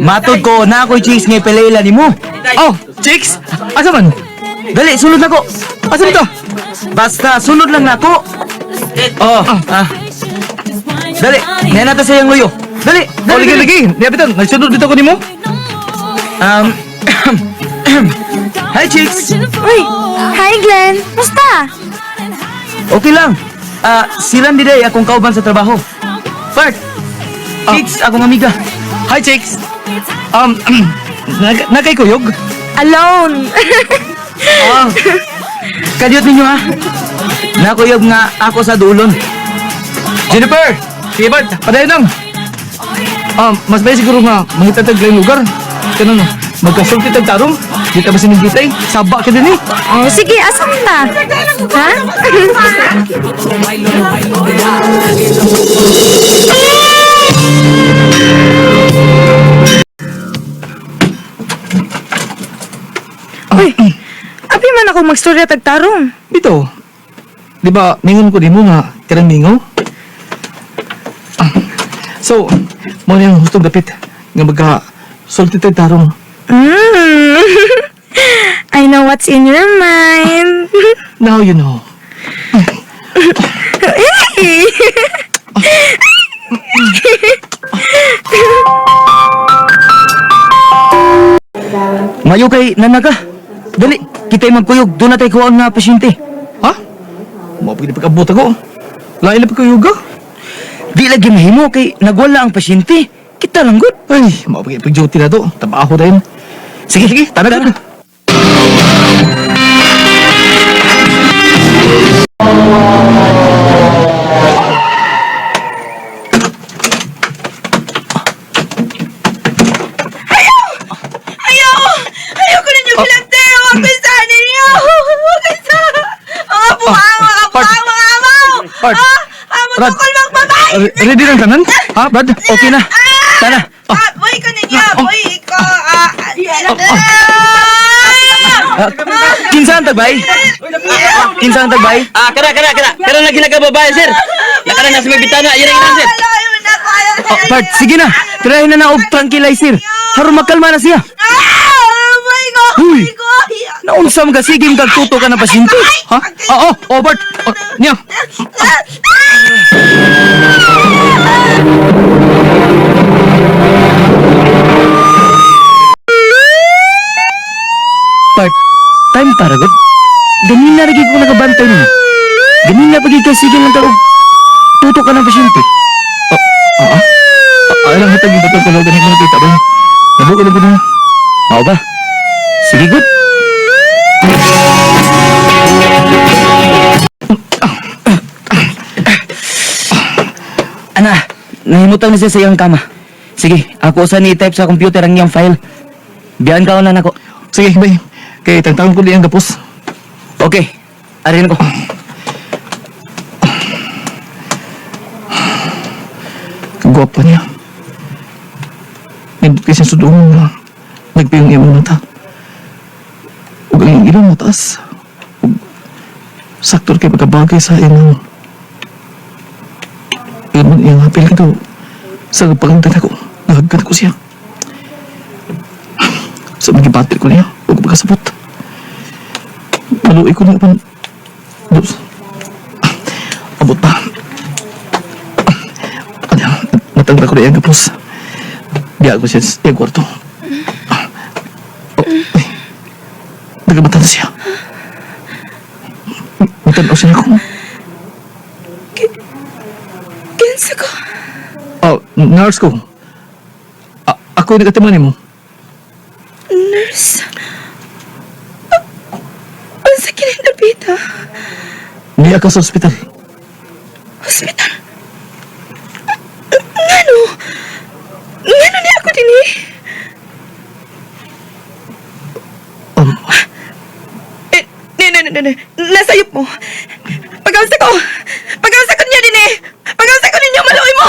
Matod ko na ako'y chicks ngay pelela ni mo. Oh, chicks? Asa man? Dali, sulod na ko. Asa man to? Basta, sulod lang na ko. Oh, Dali, may nata sa iyang luyo. Dali, Oh, dali, lagi. Diabitan, nagsunod dito ko ni mo? Hi, chicks. Uy! Hi, Glenn! Musta? Okay lang. Silang diday akong kauban sa trabaho. Bart, chicks, akong amiga. Hi, chicks. Nakay kuyog? Alone! Kadiyot ninyo ha. Nakuyog nga ako sa dulon. Jennifer! Sige, Bart, padayon lang. Mas may siguro nga mangitatag lang lugar. Ganun no, magkasulti tag tarong. Di ka ba sinigitay? Saba ka din eh. Oh, sige, asan na? Ha? Uy! Abi man ako magstorya tagtarong. Dito, di ba, mingon ko di mo nga, tirang mingaw? So, mo na yung hustong dapit nga magka-sulti tag tarong. Mm. I know what's in your mind. Now you know. Hey! Mayo kay nanaga. Dali, kita'y magkuyog. Doon na tayo kuhaan na pasyente. Ha? Mo pwede pagkabot ako. Lain na pagkayuga. Di lagi mahimo kay nagwala ang pasyente. Kita lang good. Ay, mo pwede pag-duty na to. Tabaho tayo. Sige, sige, tara na. Ayaw ko ninyo kilante! Huwag ko isa ninyo! Huwag ko isa! Mga buhang! Mga buhang! Mga amaw! Bart. Amo Brad. tukol magbabay! Ready lang kanan? Ha, Brad? Okay na. Tara. Boy ko ninyo! Boy ko! Kinsa ang tagbay? Kinsa ang tagbay? Kara lagi nagkababae, sir. Nakara na sa may bitana, yan ang inan, sir. Alayo na ko! Bart, sige na. Tirahin na na og tranquilizer. Haron makalma na siya. Boy ko! Uy. Boy ko! Naunsam ka sigim kagtuto ka na pasyente. Ha? Oo, oh, Bart. Niya. Bart, time para good. Ganin na lagi ko nakabantay mo. Ganin na pagiging kasigil ng tarong. Tuto ka ng pasyente. Ay lang hatag yung tatang kalaw ganit mo nakita ba? Nabuko na po na. Mao ba? Sige good. Ana, nahimutang na siya sa iyang kama. Sige, ako sa ni-type sa computer ang iyang file. Biyan ka na nako. Sige, bay. Kay tangtang ko di ang gapos. Okay, arin ko. Kagwapa niya. Nindot kasi sudong na nagpiyong iyong mata. Huwag ang ilang mataas. Ug saktor kay pagkabagay sa inang yun man iyang hapil ka daw. Sa pagkantan ako, nahagkan ko siya. Sa magibatil ko niya, huwag pagkasabot. Maluwi ko niya pan. Dos. Abot pa. Natanggal ko na yung kapos. Biya ko siya sa iyang kwarto. Nagamatan na siya. Matanaw siya ako. Kinsa ko? Nurse ko. Ako yung nagatiman mo. Nurse? Ang sakit na napita. Niya ka sa ospital. Hospital? Ngano? Ngano niya ako din eh? Nasayop mo. Pag-awsa ko niya din eh. Pag-awsa ko ninyo, maluoy mo.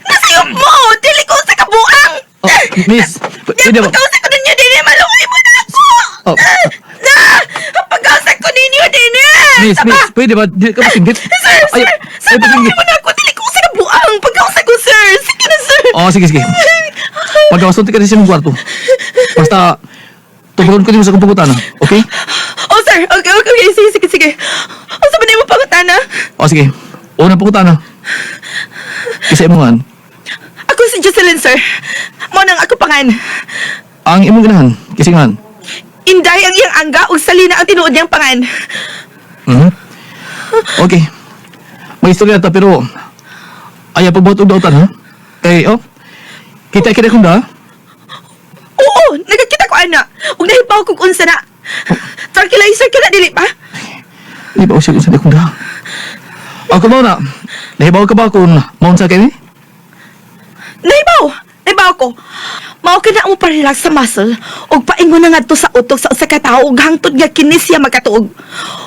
Nasayop mo. Dili ko sa kabuang. Miss, pwede ba? Pag-awsa ko ninyo din eh, maluoy mo na ako. Pag-awsa ko ninyo din eh. Miss, pwede ba? Di ka pasinggit? Sir, Ay, pasinggit. maluoy mo na ako. Dili ko sa kabuang. Pag-awsa ko, sir. Sige na, sir. Sige. Pagkawasunti ka rin siya ng kwarto. Basta, tuburon ko din sa kumpugutan, okay? Oh, sir. Okay. Sige. O, sabi na mo pangutana. O sige, una pagkutan, Kasi imungan, Ako si Jocelyn, sir. Mo nang ako pangan. ang imong ganahan, kisingan. Inday ang iyang angga ug salina ang tinuod niyang pangan. Mhm. Okay. May istorya ta pero ayaw pagbuhat og dautan, ha? Kay, kita kong da. Oo, nagkita ko ana. Ug nahibaw kog unsa na. Tranquilizer ka na dili pa? Di ba siya kung saan akong da? Ako mo na. Nahibaw ka ba kung maun sa akin, Nahibaw ko. Mao ka na mo pa-relax sa muscle ug paingon na ngadto sa utok sa usa ka tawo ug hangtod nga kini siya magkatuog.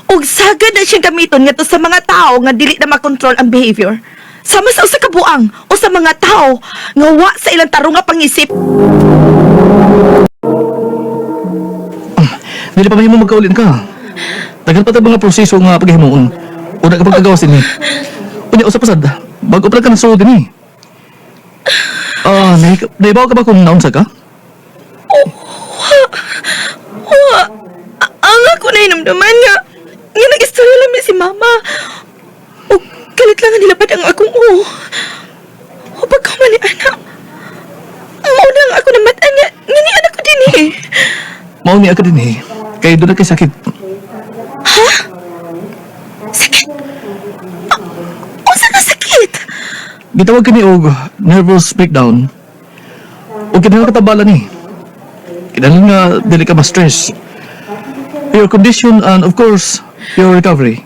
Ug sagad na siya gamiton ngadto sa mga tawo nga dili na makontrol ang behavior. Sama sa usa ka buang o sa mga tawo nga wa sa ilang tarong nga pangisip. Dili pa mahimo magkaulin ka. Tagal pa tayo mga proseso nga paghimuon. Una ka pagkagawas din, Unya usap-usad, bago pa ka nasuod din, nahibaw ka ba kung naunsa ka? Ang ako na hinamdaman nga nag-istorya lang si mama. O galit lang nga nilapad ang akong o pagkaman ni anak. Mauna nga ako namatan nga ni anak ko din eh. Mauni ka din, Kaya doon na kay sakit. Sakit? O saan na sakit? Gitawag ka ni og nervous breakdown. O kinahanglan katabala ni. Kinahanglan nga dili ka ma-stress. Your condition and of course, your recovery.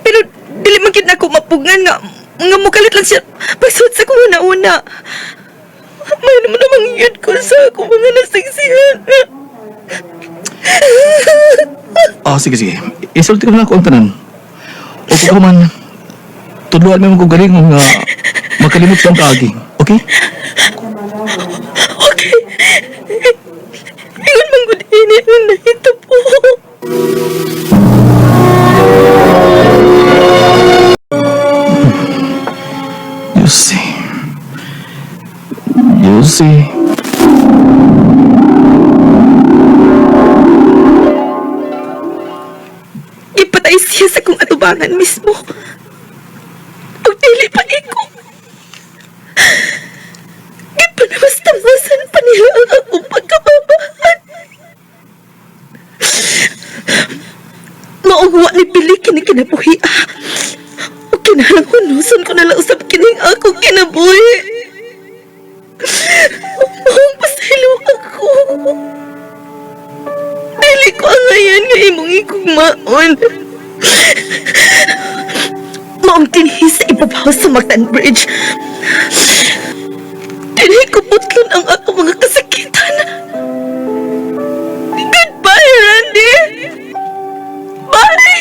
Pero dili man gid nako mapugngan nga mukalit lang siya pagsuot sa kong una-una. May naman namang yun ko sa akong mga nasigsihan. Sige. Isulti ko na ako ang tanan. O kung ka man, tudluan mo kong galing nga makalimot sa kaagi. Okay? Okay. Ingon man gud ini ang nahito po. You see. Ipatay siya sa kong atubangan mismo. Ug dili pa iko. Ipanawas-tawasan pa nila ang akong pagkababahan. Maugwa ni Pili kini kinabuhi. O kinahanglan hunuson ko nalang usab kining akong kinabuhi. Maong pasaylo ako. Dili ko ang ngayon nga imong igugmaon. Maong tinihis sa ibabaw sa Mactan Bridge. Dili ko putlon ang ako mga kasakitan. Goodbye, Randy! Bye!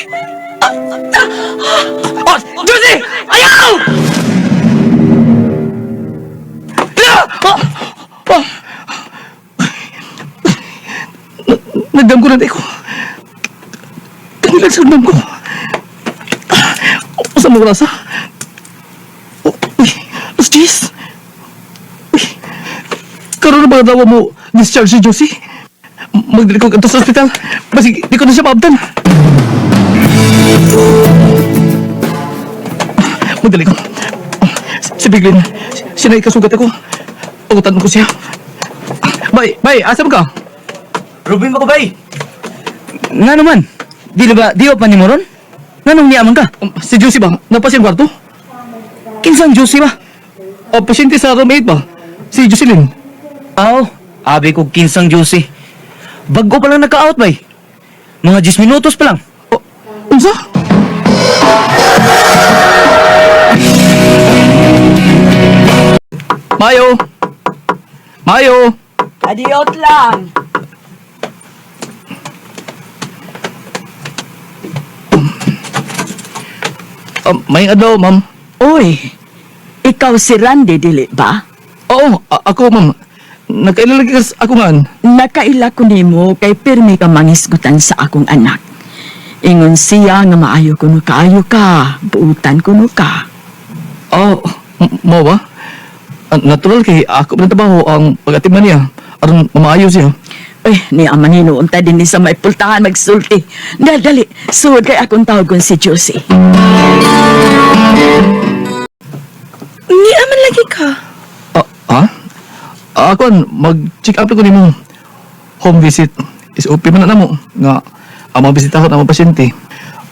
Josie! Ayaw! Nagdam ko na ko. Kangilan sa nagdam ko. Saan mo rasa? Uy, Los Gis. Uy, karoon na ba dawa mo discharge si Josie? Magdali ko kanto sa ospital. Basi, di ko na siya maabdan. Magdali ko. Si Biglin, siya na ikasugat ako. Ugutan ko siya. Bay, asa mo ka? Rubin ba ko, bay? Nga naman, di ba pa ni Moron? Nga nung niyaman ka? Si Josie ba? Napasyan kwarto? Kinsang Josie ba? O, pasyente sa roommate ba? Si Jocelyn. Abi ko kinsang Josie. Bago pa lang nagka-out, bay. Mga 10 minutos pa lang. Unsa? Mayo! Adiot lang. May adlaw, ma'am. Uy, ikaw si Randy, dili ba? Oo, ako, ma'am. Nagkailalagi ka ako nga. Nakaila ko nimo kay pirmi ka mangisgutan sa akong anak. Ingon siya nga maayo kuno kaayo ka, buutan kuno ka. Mo ba? Natural kay ako pa trabaho ang pag-atiman niya. Aron mamaayo siya. Ni Amanino, unta din ni sa may pultahan magsulti. Dali, suod kay akong tawag kong si Josie. Ni aman lagi ka. Ha? Ako mag-check up ko ni mo. Home visit. SOP man na mo. Nga, ang mga bisitahon ang mga pasyente.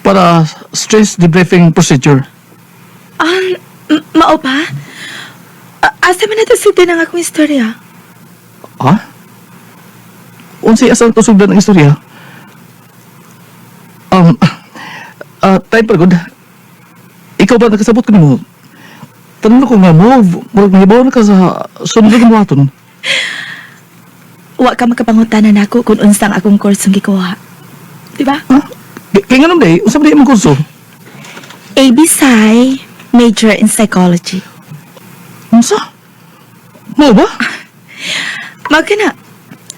Para stress debriefing procedure. Mao ba? Asa man na to ng akong istorya? Ha? Unsay asang tusugdan ang istorya? Tayo pagod. Ikaw ba nakasabot ko ni mo? Tanong ko nga mo, murag nahibaw na ka sa sunod ng waton. Wa ka makapangutanan nako kung unsang akong kursong gikuha. Diba? Ha? Kaya nga nung day, usap na yung kurso. ABC, major in psychology. Unsa? Mo ba? Maka na.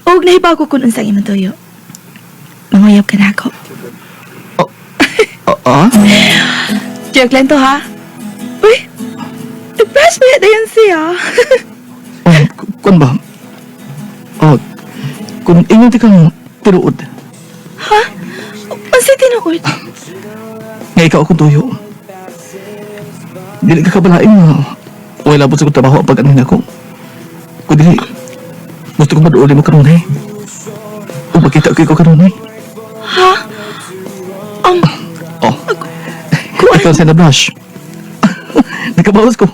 Og nahibaw ko kung unsang imong tuyo. Manguyab ka na ako. Joke lang to ha? Uy! Nag-flash ba yan siya? Kun ba? Kung ingon ti kang tiruod, Ha? Unsay tinuod? nga ikaw akong tuyo. Dili ka kabalain nga. Wala labot sa kong trabaho ang pag-anin ako. Kung dili, gusto ko maduuli mo karoon eh. Kung makita ko ikaw karoon eh. Ha? Ikaw sa na-blush. Nakabawas ko.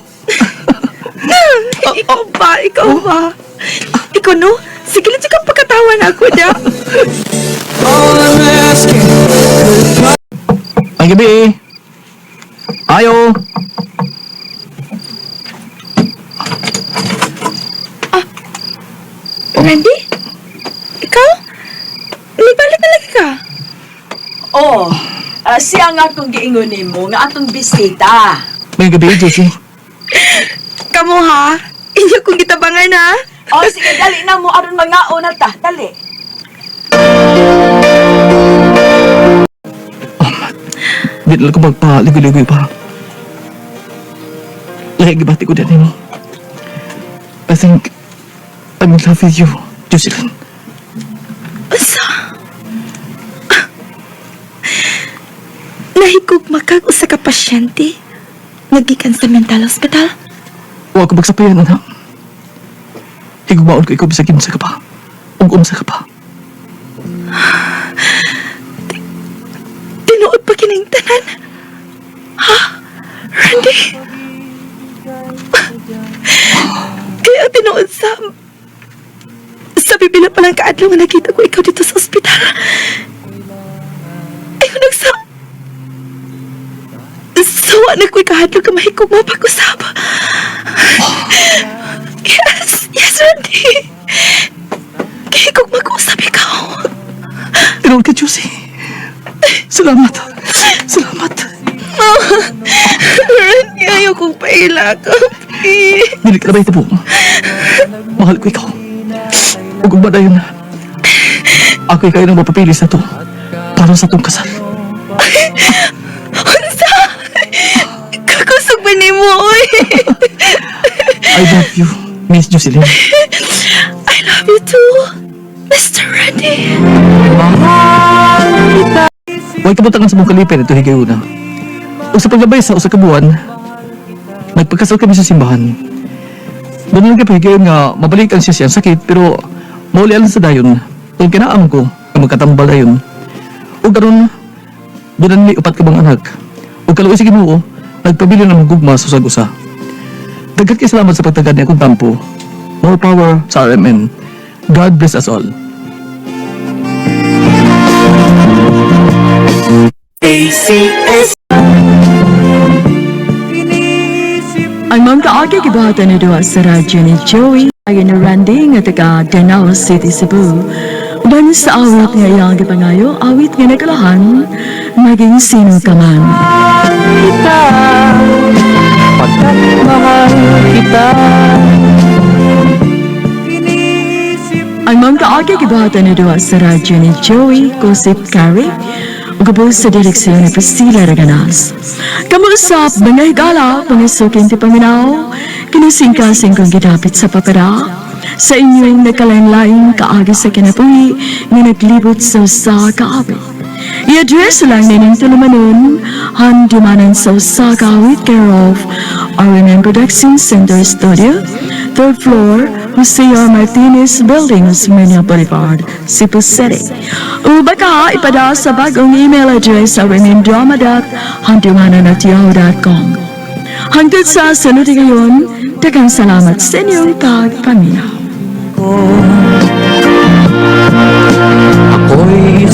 Ikaw ba? Ikaw ba? Ikaw no? Sige lang kang pagkatawan ako niya. Ang gabi eh. Ayo. Randy? Ikaw? Nibalik na lagi ka? Siya nga akong giingunin mo, nga atong bisita. May gabi, Josie. Kamu ha? Inyo kong gitabangan ha? Sige, dali na mo, aron mga una ta, dali. Di na lang ko magpaligoy-ligoy pa. Lahi gibati ko din mo. I think I'm in love with you, Jocelyn. Asa? Nahigugma kag usa ka pasyente nagikan sa mental hospital. Huwag ko magsapayan, anak. Higugmaon ko ikaw bisag kinsa ka pa. Ug unsa ka pa. Tinuod pa kining tanan. Ha? Randy? Kaya tinuod sa pipila pa lang kaadlaw nga nakita ko ikaw dito sa ospital. Ayaw sawa na ko'y kahadlaw ka mahigog mo pag-usap. Yes, Randy. Kahigog mag-usap ikaw. Tinuod ka, Josie. Salamat. Randy, ayaw kong pailakap. Dili ka na ba ito po? Mahal ko ikaw. Ug ug ba yun? Ako ikaw nang mapapili sa to para sa tong kasal. Unsa? Kakusog ba ni mo, oy? I love you, Miss Jocelyn. I love you too, Mr. Randy. Huwag kabutangan sa mong kalipin ito higayuna. O sa paglabay sa usa ka buwan, nagpagkasal kami sa simbahan. Doon lang kapahigayon nga mabalikan siya siyang sakit pero maulialan sa dayon. Kung kinaam ko na magkatambal dayon. O karon doon may upat ka bang anak. O kaluoy sa Ginoo, nagpabili ng gugma sa usag-usa. Dagat kay salamat sa pagtagad niya akong tampo. More power sa RMN. God bless us all. Ang mga kaagi kibahatan na doon sa radyo ni Joey ay na Randy nga taga Danao City, Cebu. Uban sa awit nga iyang gipangayo, awit nga nagalahan, maging sino ka man. Ang mga kaagi kibahatan na doon sa radyo ni Joey, Kusip Carey, ugabos sa direksyon ni Priscilla Raganas. Kamuusap, mga higala, pangisukin ti paminaw, kinasingkasing kong gidapit sa papara sa inyong nakalain-laing kaagi sa kinabuhi nga naglibot sa kaawit. I-address lang nining tulumanon handumanan sa kaawit care of R&M Production Center Studio, 3rd floor, Jose R. Martinez Building, Osmeña Boulevard, Cebu City. O baka ipada sa bagong email address rnmdrama.handumanan@yahoo.com. Hanggang sa sunod ngayon, daghang salamat sa inyong pagpaminaw. Ako'y